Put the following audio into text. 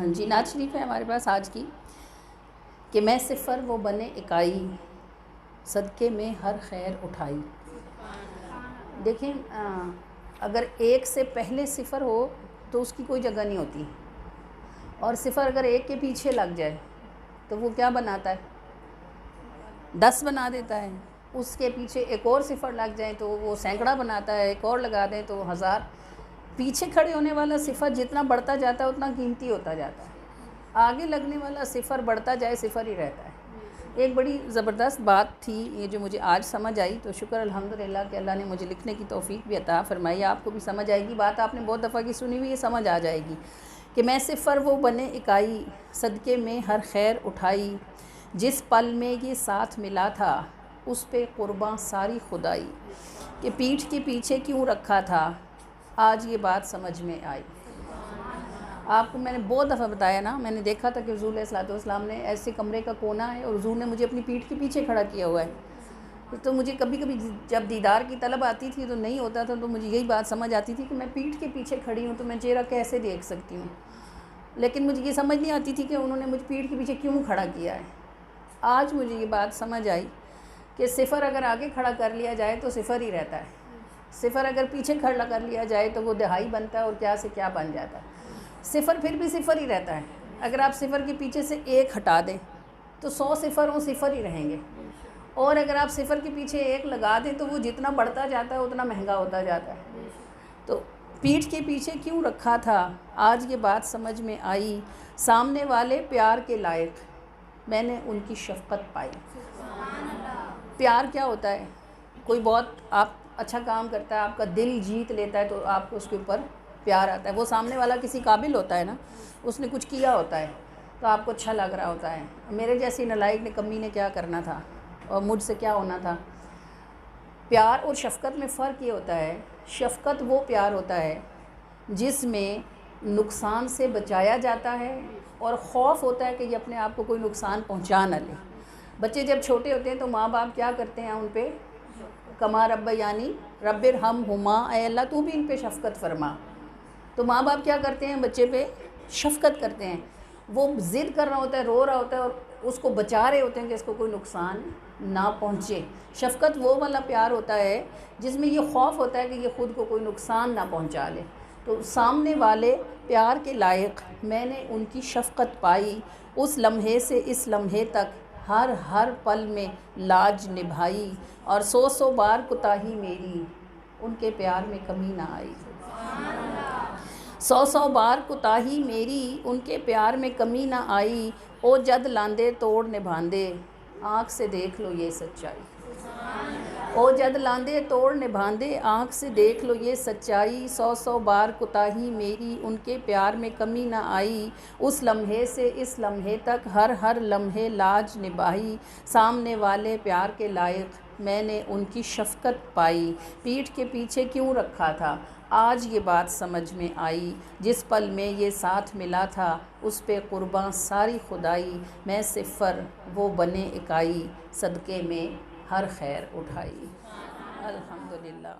ہاں جی، نعت شریف ہے ہمارے پاس آج کی کہ میں صفر وہ بنے اکائی، صدقے میں ہر خیر اٹھائی۔ دیکھیں اگر ایک سے پہلے صفر ہو تو اس کی کوئی جگہ نہیں ہوتی، اور صفر اگر ایک کے پیچھے لگ جائے تو وہ کیا بناتا ہے؟ 10 بنا دیتا ہے۔ اس کے پیچھے ایک اور صفر لگ جائیں تو وہ سینکڑا بناتا ہے، ایک اور لگا دیں تو 1000۔ پیچھے کھڑے ہونے والا صفر جتنا بڑھتا جاتا ہے اتنا قیمتی ہوتا جاتا ہے، آگے لگنے والا صفر بڑھتا جائے صفر ہی رہتا ہے۔ ایک بڑی زبردست بات تھی یہ جو مجھے آج سمجھ آئی، تو شکر الحمدللہ کہ اللہ نے مجھے لکھنے کی توفیق بھی عطا فرمائی۔ آپ کو بھی سمجھ آئے گی، بات آپ نے بہت دفعہ کی سنی ہوئی ہے، سمجھ آ جائے گی کہ میں صفر وہ بنے اکائی، صدقے میں ہر خیر اٹھائی، جس پل میں یہ ساتھ ملا تھا اس پہ قرباں ساری خدائی، کہ پیٹھ کے پیچھے کیوں رکھا تھا آج یہ بات سمجھ میں آئی۔ آپ کو میں نے بہت دفعہ بتایا نا، میں نے دیکھا تھا کہ حضور علیہ الصلوۃ والسلام نے ایسے کمرے کا کونا ہے اور حضور نے مجھے اپنی پیٹھ کے پیچھے کھڑا کیا ہوا ہے، تو مجھے کبھی کبھی جب دیدار کی طلب آتی تھی تو نہیں ہوتا تھا، تو مجھے یہی بات سمجھ آتی تھی کہ میں پیٹھ کے پیچھے کھڑی ہوں تو میں چہرہ کیسے دیکھ سکتی ہوں، لیکن مجھے یہ سمجھ نہیں آتی تھی کہ انہوں نے مجھے پیٹھ کے پیچھے کیوں کھڑا کیا ہے۔ آج مجھے یہ بات سمجھ آئی کہ صفر اگر آگے کھڑا کر لیا جائے تو صفر ہی رہتا ہے، صفر اگر پیچھے کھڑا کر لیا جائے تو وہ دہائی بنتا ہے اور کیا سے کیا بن جاتا ہے۔ صفر پھر بھی صفر ہی رہتا ہے، اگر آپ صفر کے پیچھے سے ایک ہٹا دیں تو 100 صفر وہ صفر ہی رہیں گے، اور اگر آپ صفر کے پیچھے ایک لگا دیں تو وہ جتنا بڑھتا جاتا ہے اتنا مہنگا ہوتا جاتا ہے۔ تو پیٹھ کے پیچھے کیوں رکھا تھا آج یہ بات سمجھ میں آئی، سامنے والے پیار کے لائق میں نے ان کی شفقت پائی۔ پیار کیا ہوتا ہے؟ کوئی بہت آپ اچھا کام کرتا ہے، آپ کا دل جیت لیتا ہے تو آپ کو اس کے اوپر پیار آتا ہے۔ وہ سامنے والا کسی قابل ہوتا ہے نا، اس نے کچھ کیا ہوتا ہے تو آپ کو اچھا لگ رہا ہوتا ہے۔ میرے جیسی نالائق نے کمی نے کیا کرنا تھا اور مجھ سے کیا ہونا تھا۔ پیار اور شفقت میں فرق یہ ہوتا ہے، شفقت وہ پیار ہوتا ہے جس میں نقصان سے بچایا جاتا ہے اور خوف ہوتا ہے کہ یہ اپنے آپ کو کوئی نقصان پہنچا نہ لے۔ بچے جب چھوٹے ہوتے ہیں تو ماں باپ کیا کرتے ہیں ان پہ، کما رب یعنی رب ارحمہما، اے اللہ تو بھی ان پہ شفقت فرما۔ تو ماں باپ کیا کرتے ہیں، بچے پہ شفقت کرتے ہیں، وہ ضد کر رہا ہوتا ہے، رو رہا ہوتا ہے اور اس کو بچا رہے ہوتے ہیں کہ اس کو کوئی نقصان نہ پہنچے۔ شفقت وہ والا پیار ہوتا ہے جس میں یہ خوف ہوتا ہے کہ یہ خود کو کوئی نقصان نہ پہنچا لے۔ تو سامنے والے پیار کے لائق میں نے ان کی شفقت پائی، اس لمحے سے اس لمحے تک ہر پل میں لاج نبھائی، اور 100 بار کوتاہی میری ان کے پیار میں کمی نہ آئی۔ 100 بار کوتاہی میری ان کے پیار میں کمی نہ آئی، او جد لاندے توڑ نبھاندے آنکھ سے دیکھ لو یہ سچائی۔ او جد لاندے توڑ نبھاندے آنکھ سے دیکھ لو یہ سچائی، 100 بار کوتاہی میری ان کے پیار میں کمی نہ آئی، اس لمحے سے اس لمحے تک ہر لمحے لاج نبھائی، سامنے والے پیار کے لائق میں نے ان کی شفقت پائی، پیٹھ کے پیچھے کیوں رکھا تھا آج یہ بات سمجھ میں آئی، جس پل میں یہ ساتھ ملا تھا اس پہ قرباں ساری خدائی، میں صفر وہ بنے اکائی، صدقے میں ہر خیر اٹھائی۔ الحمدللہ۔